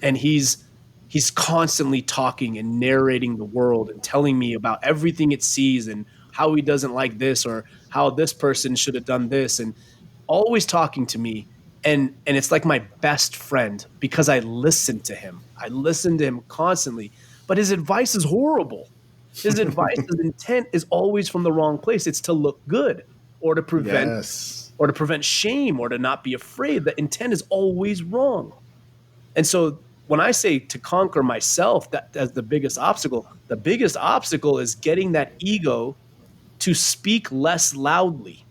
Speaker 2: and he's constantly talking and narrating the world and telling me about everything it sees and how he doesn't like this or how this person should have done this, and always talking to me. And it's like my best friend because I listen to him. I listen to him constantly, but his advice is horrible. His advice, his intent is always from the wrong place. It's to look good or to prevent shame or to not be afraid. The intent is always wrong. And so when I say to conquer myself, that as the biggest obstacle is getting that ego to speak less loudly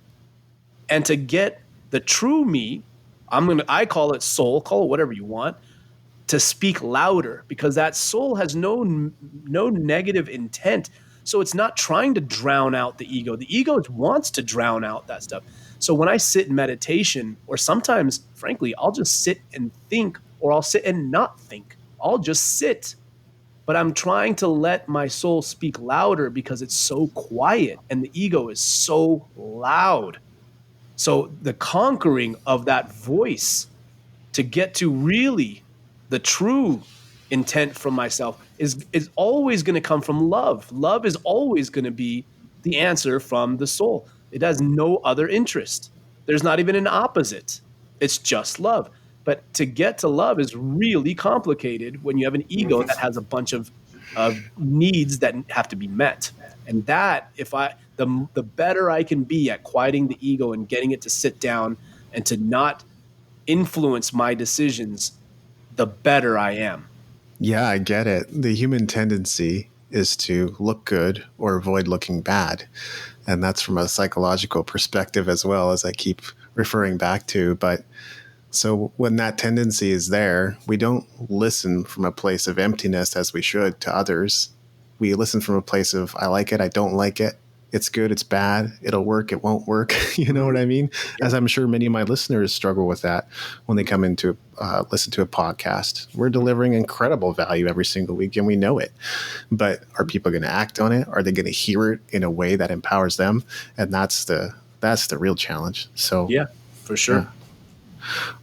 Speaker 2: and to get the true me. I call it soul, call it whatever you want, to speak louder, because that soul has no negative intent. So it's not trying to drown out the ego. The ego wants to drown out that stuff. So when I sit in meditation, or sometimes, frankly, I'll just sit and think, or I'll sit and not think. I'll just sit. But I'm trying to let my soul speak louder because it's so quiet and the ego is so loud. So the conquering of that voice to get to really the true intent from myself is always going to come from love. Love is always going to be the answer from the soul. It has no other interest. There's not even an opposite. It's just love. But to get to love is really complicated when you have an ego that has a bunch of needs that have to be met. And that, the better I can be at quieting the ego and getting it to sit down and to not influence my decisions, the better I am.
Speaker 1: Yeah, I get it. The human tendency is to look good or avoid looking bad. And that's from a psychological perspective as well, as I keep referring back to. But so when that tendency is there, we don't listen from a place of emptiness as we should to others. We listen from a place of, I like it, I don't like it. It's good, it's bad, it'll work, it won't work. You know what I mean? Yeah. As I'm sure many of my listeners struggle with that when they come into listen to a podcast. We're delivering incredible value every single week, and we know it. But are people going to act on it? Are they going to hear it in a way that empowers them? And that's the real challenge. So
Speaker 2: yeah, for sure. Yeah.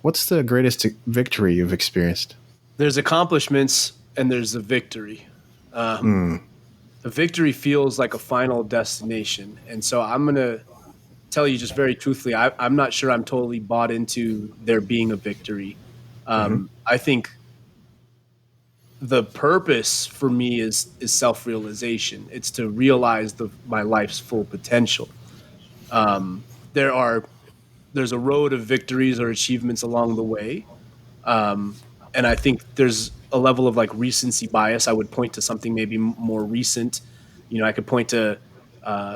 Speaker 1: What's the greatest victory you've experienced?
Speaker 2: There's accomplishments and there's the victory. The victory feels like a final destination. And so I'm going to tell you just very truthfully, I'm not sure I'm totally bought into there being a victory. I think the purpose for me is self-realization. It's to realize my life's full potential. There's a road of victories or achievements along the way. And I think there's a level of like recency bias. I would point to something maybe more recent. I could point to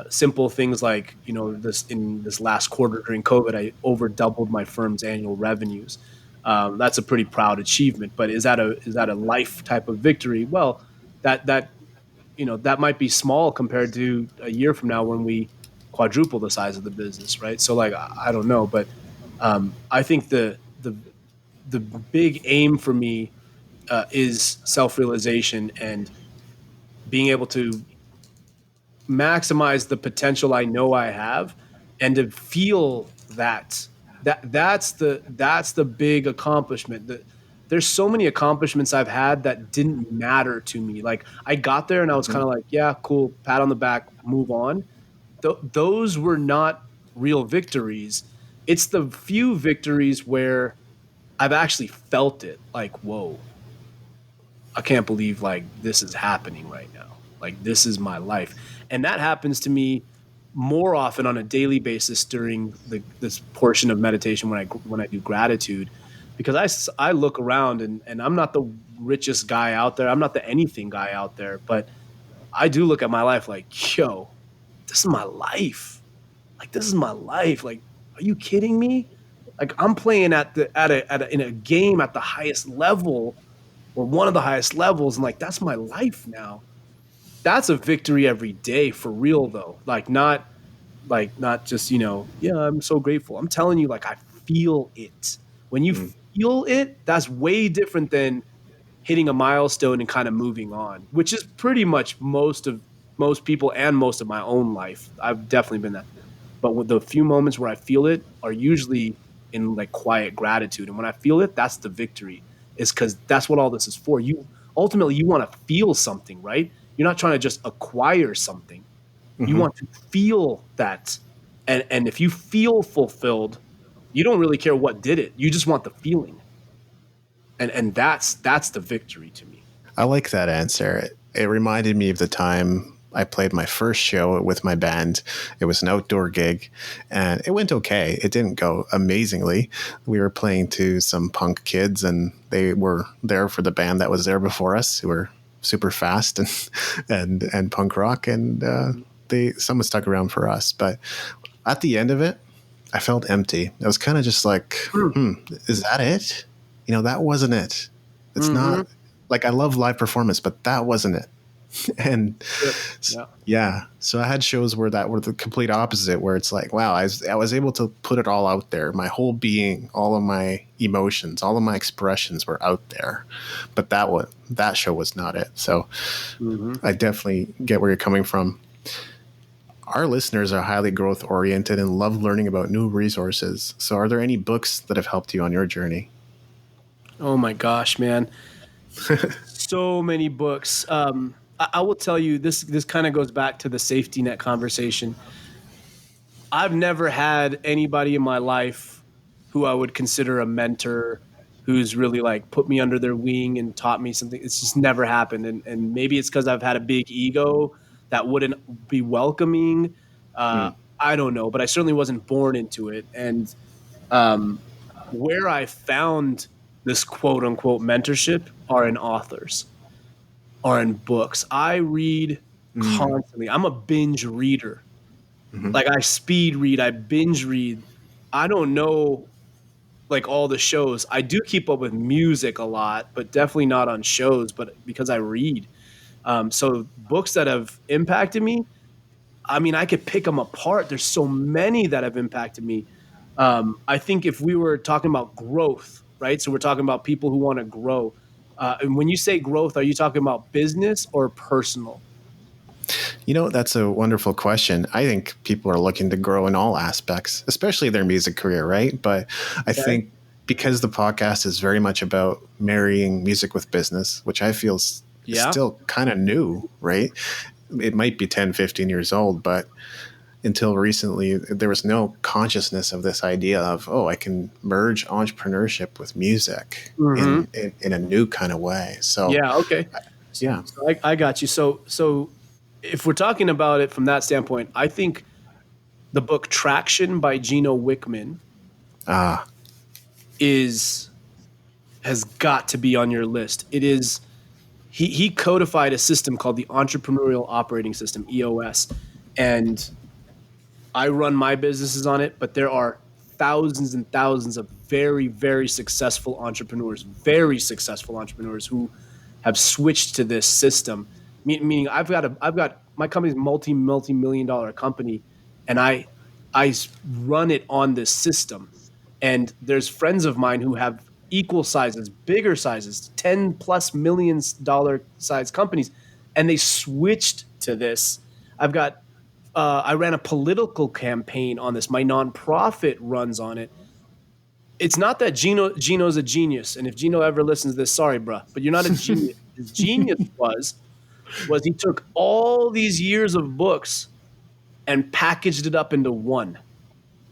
Speaker 2: simple things like, in this last quarter during COVID, I over doubled my firm's annual revenues. That's a pretty proud achievement. But is that a life type of victory? Well, that that might be small compared to a year from now when we quadruple the size of the business, right? So like I don't know, but I think the big aim for me is self-realization and being able to maximize the potential I know I have, and to feel that's the big accomplishment. There's so many accomplishments I've had that didn't matter to me. Like I got there and I was kind of like, yeah, cool, pat on the back, move on. Those were not real victories. It's the few victories where I've actually felt it, like, whoa, I can't believe like this is happening right now. Like this is my life. And that happens to me more often on a daily basis during this portion of meditation when I do gratitude, because I look around and I'm not the richest guy out there. I'm not the anything guy out there, but I do look at my life like, yo, this is my life. Like this is my life. Like, are you kidding me? Like I'm playing in a game at the highest level, or one of the highest levels, and like that's my life now. That's a victory every day, for real though. Like not just, yeah, I'm so grateful. I'm telling you, like I feel it. When you feel it, that's way different than hitting a milestone and kind of moving on, which is pretty much most people and most of my own life. I've definitely been that. But with the few moments where I feel it are usually in like quiet gratitude. And when I feel it, that's the victory, is because that's what all this is for. You ultimately, you want to feel something, right? You're not trying to just acquire something. You want to feel that. And if you feel fulfilled, you don't really care what did it. You just want the feeling. And that's the victory to me.
Speaker 1: I like that answer. It reminded me of the time I played my first show with my band. It was an outdoor gig and it went okay. It didn't go amazingly. We were playing to some punk kids and they were there for the band that was there before us, who were super fast and punk rock, and someone stuck around for us. But at the end of it, I felt empty. I was kind of just like, is that it? That wasn't it. It's not like, I love live performance, but that wasn't it. And so I had shows where that were the complete opposite, where it's like, wow, I was able to put it all out there. My whole being, all of my emotions, all of my expressions were out there, but that show was not it. So I definitely get where you're coming from. Our listeners are highly growth oriented and love learning about new resources. So are there any books that have helped you on your journey?
Speaker 2: Oh my gosh, man. So many books. I will tell you, this kind of goes back to the safety net conversation. I've never had anybody in my life who I would consider a mentor, who's really like put me under their wing and taught me something. It's just never happened. And maybe it's because I've had a big ego that wouldn't be welcoming. I don't know, but I certainly wasn't born into it. And where I found this quote unquote mentorship are in authors, are in books. I read constantly. I'm a binge reader. Like I speed read, I binge read. I don't know like all the shows. I do keep up with music a lot, but definitely not on shows, but because I read. So books that have impacted me, I mean, I could pick them apart. There's so many that have impacted me. I think if we were talking about growth, right? So we're talking about people who want to grow. And when you say growth, are you talking about business or personal?
Speaker 1: That's a wonderful question. I think people are looking to grow in all aspects, especially their music career, right? But I think because the podcast is very much about marrying music with business, which I feel is still kind of new, right? It might be 10, 15 years old, but until recently, there was no consciousness of this idea of, I can merge entrepreneurship with music in a new kind of way. So
Speaker 2: okay. So I got you. So if we're talking about it from that standpoint, I think the book Traction by Gino Wickman has got to be on your list. It is. He codified a system called the Entrepreneurial Operating System, EOS, and I run my businesses on it, but there are thousands and thousands of very, very successful entrepreneurs who have switched to this system. Meaning, I've got my company's multi-million dollar company, and I run it on this system. And there's friends of mine who have equal sizes, bigger sizes, 10 plus $million size companies, and they switched to this. I ran a political campaign on this. My nonprofit runs on it. It's not that Gino's a genius, and if Gino ever listens to this, sorry, bruh, but you're not a genius. His genius was he took all these years of books and packaged it up into one.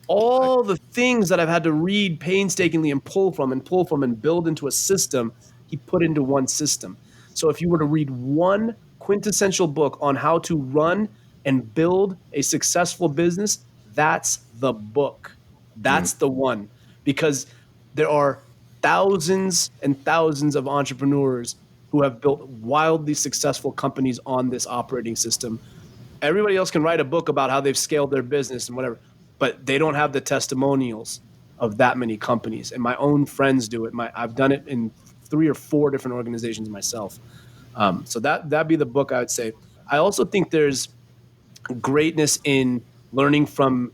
Speaker 2: All the things that I've had to read painstakingly and pull from and build into a system, he put into one system. So if you were to read one quintessential book on how to run and build a successful business, that's the book. That's the one. Because there are thousands and thousands of entrepreneurs who have built wildly successful companies on this operating system. Everybody else can write a book about how they've scaled their business and whatever, but they don't have the testimonials of that many companies. And my own friends do it. I've done it in 3 or 4 different organizations myself. So that'd be the book I would say. I also think there's greatness in learning from,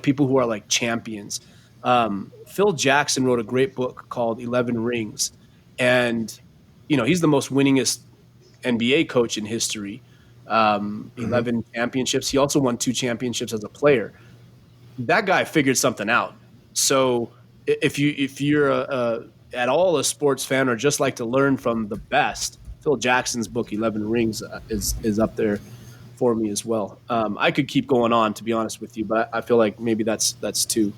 Speaker 2: people who are like champions. Phil Jackson wrote a great book called 11 Rings, and he's the most winningest NBA coach in history. 11 championships. He also won 2 championships as a player. That guy figured something out. So if you're at all a sports fan or just like to learn from the best, Phil Jackson's book 11 Rings is up there for me as well. I could keep going on, to be honest with you, but I feel like maybe that's 2.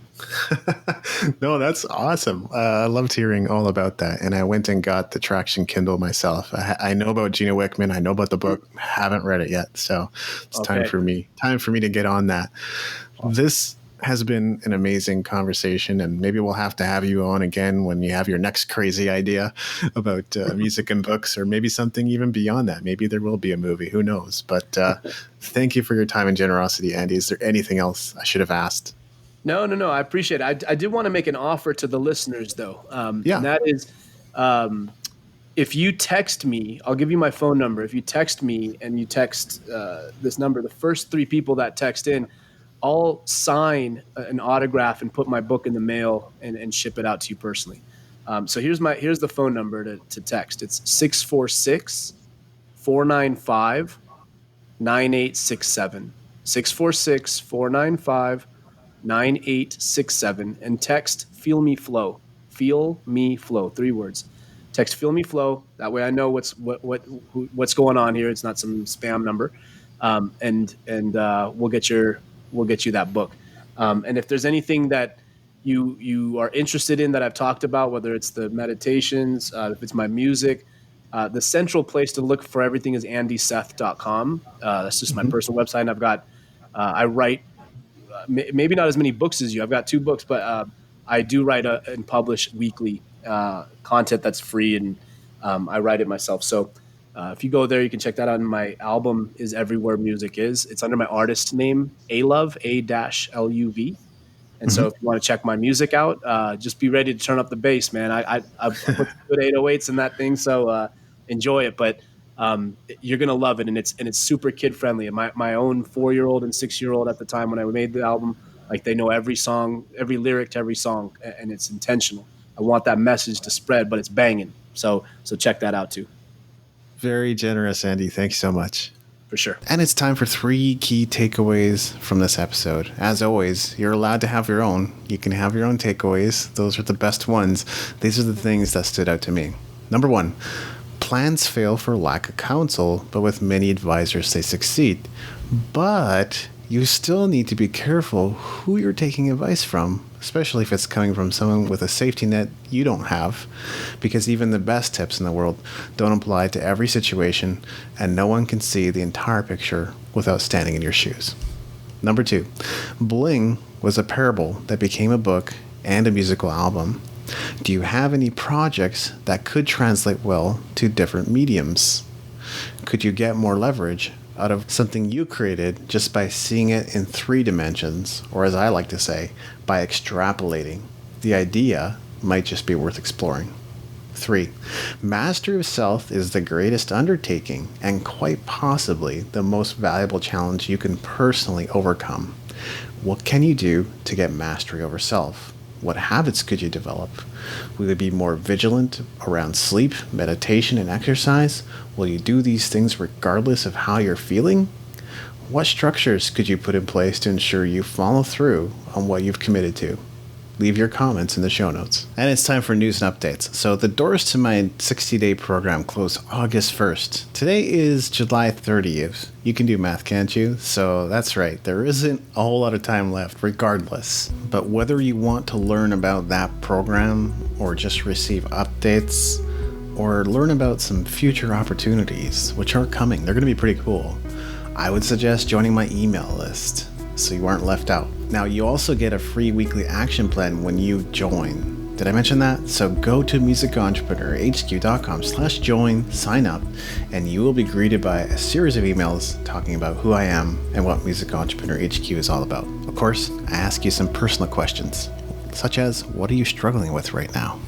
Speaker 1: No, that's awesome. I loved hearing all about that. And I went and got the Traction Kindle myself. I know about Gino Wickman. I know about the book. Haven't read it yet. So it's time for me to get on that. Awesome. This has been an amazing conversation, and maybe we'll have to have you on again when you have your next crazy idea about music and books, or maybe something even beyond that. Maybe there will be a movie. Who knows? But thank you for your time and generosity, Andy. Is there anything else I should have asked?
Speaker 2: No. I appreciate it. I did want to make an offer to the listeners, though. And that is, if you text me, I'll give you my phone number. If you text me and you text this number, the first 3 people that text in, I'll sign an autograph and put my book in the mail and ship it out to you personally. So here's the phone number to text. It's 646-495-9867. 646-495-9867, and text Feel Me Flow. Feel Me Flow, 3 words. Text Feel Me Flow. That way I know what's going on here. It's not some spam number. And we'll get you that book. And if there's anything that you are interested in that I've talked about, whether it's the meditations, if it's my music, the central place to look for everything is andyseth.com. That's just my personal website. And I've got, I write maybe not as many books as you. I've got 2 books, but I do write and publish weekly content that's free, and I write it myself. So if you go there, you can check that out. And my album is Everywhere Music Is. It's under my artist name, A-Luv, A-L-U-V. And so if you want to check my music out, just be ready to turn up the bass, man. I put good 808s in that thing, so enjoy it. But you're gonna love it, and it's super kid friendly. And my own 4-year-old and 6-year-old at the time when I made the album, like, they know every song, every lyric to every song, and it's intentional. I want that message to spread, but it's banging. So check that out too.
Speaker 1: Very generous, Andy. Thanks so much.
Speaker 2: For sure.
Speaker 1: And it's time for 3 key takeaways from this episode. As always, you're allowed to have your own. You can have your own takeaways. Those are the best ones. These are the things that stood out to me. Number 1, plans fail for lack of counsel, but with many advisors, they succeed. But you still need to be careful who you're taking advice from, especially if it's coming from someone with a safety net you don't have, because even the best tips in the world don't apply to every situation, and no one can see the entire picture without standing in your shoes. Number 2, Bling was a parable that became a book and a musical album. Do you have any projects that could translate well to different mediums? Could you get more leverage out of something you created just by seeing it in 3 dimensions, or as I like to say, by extrapolating? the idea might just be worth exploring. 3. Mastery of self is the greatest undertaking and quite possibly the most valuable challenge you can personally overcome. What can you do to get mastery over self? What habits could you develop? Will you be more vigilant around sleep, meditation, and exercise? Will you do these things regardless of how you're feeling? What structures could you put in place to ensure you follow through on what you've committed to? Leave your comments in the show notes. And it's time for news and updates. So the doors to my 60-day program close August 1st. Today is July 30th. You can do math, can't you? So that's right. There isn't a whole lot of time left regardless. But whether you want to learn about that program or just receive updates or learn about some future opportunities, which are coming, they're going to be pretty cool, I would suggest joining my email list so you aren't left out. Now, you also get a free weekly action plan when you join. Did I mention that? So go to musicentrepreneurhq.com/join, sign up, and you will be greeted by a series of emails talking about who I am and what Music Entrepreneur HQ is all about. Of course, I ask you some personal questions, such as, what are you struggling with right now?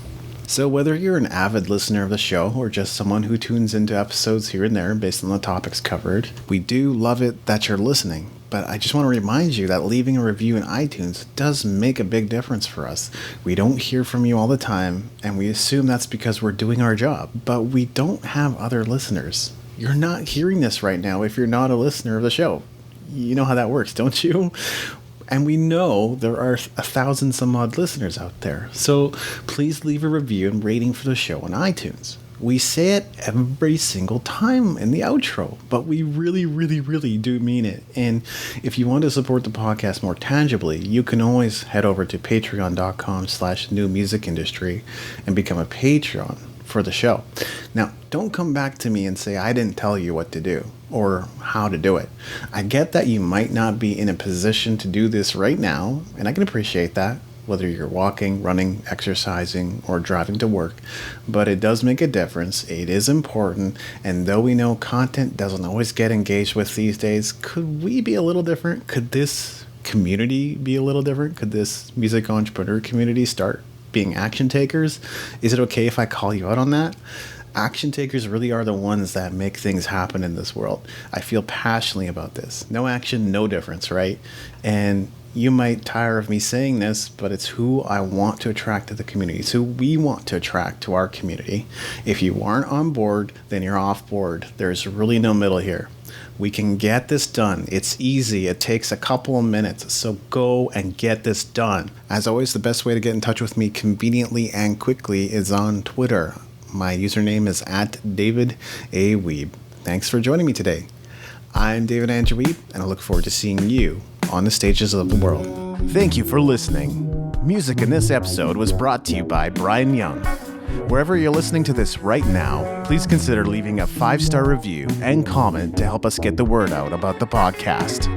Speaker 1: So whether you're an avid listener of the show or just someone who tunes into episodes here and there based on the topics covered, we do love it that you're listening. But I just want to remind you that leaving a review in iTunes does make a big difference for us. We don't hear from you all the time, and we assume that's because we're doing our job, but we don't have other listeners. You're not hearing this right now if you're not a listener of the show. You know how that works, don't you? And we know there are 1,000 some odd listeners out there. So please leave a review and rating for the show on iTunes. We say it every single time in the outro, but we really, really, really do mean it. And if you want to support the podcast more tangibly, you can always head over to patreon.com/newmusicindustry and become a patron for the show. Now, don't come back to me and say I didn't tell you what to do or how to do it. I get that you might not be in a position to do this right now, and I can appreciate that, whether you're walking, running, exercising, or driving to work, but it does make a difference. It is important, and though we know content doesn't always get engaged with these days, could we be a little different? Could this community be a little different? Could this music entrepreneur community start being action takers? Is it okay if I call you out on that? Action takers really are the ones that make things happen in this world. I feel passionately about this. No action, no difference, right? And you might tire of me saying this, but it's who I want to attract to the community. It's who we want to attract to our community. If you aren't on board, then you're off board. There's really no middle here. We can get this done. It's easy. It takes a couple of minutes. So go and get this done. As always, the best way to get in touch with me conveniently and quickly is on Twitter. My username is @DavidAWeeb. Thanks for joining me today. I'm David Andrew Weeb, and I look forward to seeing you on the stages of the world. Thank you for listening. Music in this episode was brought to you by Brian Young. Wherever you're listening to this right now, please consider leaving a 5-star review and comment to help us get the word out about the podcast.